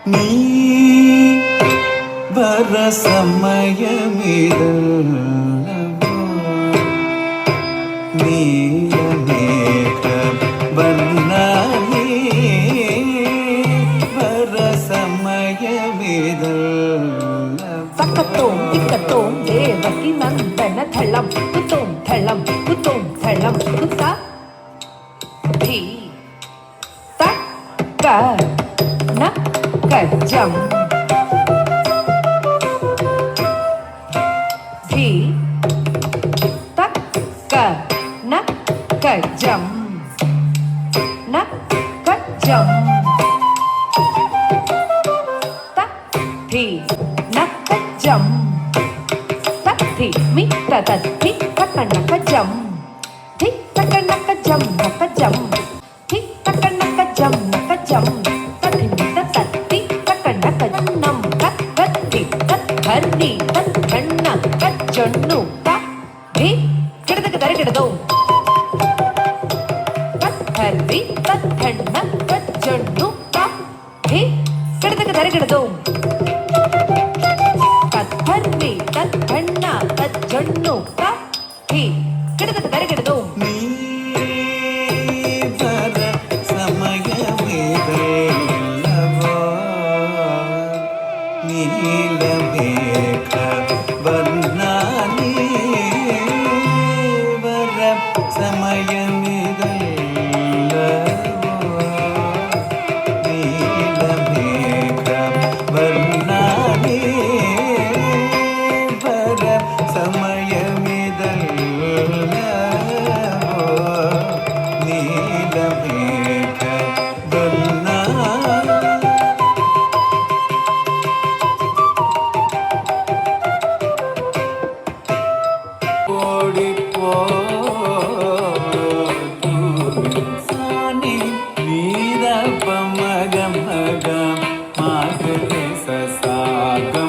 நீ வர சமயமிதல்லவோ நீலமேக வண்ணாலே வர சமயமிதல்லவோ சக்கத்தோம் திக்கத்தோம் தேவகி நந்தன தளம் குத்தோம் தளம் குத்தோம் தளம் குத்தா தி தக்க நக்கஜம் தி தக்க நக்கஜம் நக்கஜம் தி நக்கஜம் தி மித்த தத்தி தக்க நக்கஜம் தி தக்க நக்கஜம் நக்கஜம் தி தக்க நக்கஜம் நக்கஜம் தத்தி மித்த தத்தி தக்க நக்கஜம் கத்தி கத்தர்ரி தக்கண்ண கஜொன்னு தி கிடதக்கு தரி கிடதோம் கத்தர்ரி தக்கண்ண கஜொன்னு தி கிடதக்கு தரி கிடதோம் கத்தர்ரி தக்கண்ண கஜொன்னு தி கிடதக்கு தரி கிடதோம் நீ வர சமயமிதல்லவோ நீலமேக வண்ணாலே வர சமயமிதல்லவோ நீலமேக வண்ணாலே வர சமயமிதல்லவோ நீலமேக வண்ணாலே ஓடி சாணி நீத பமக மக மாகரே சசாக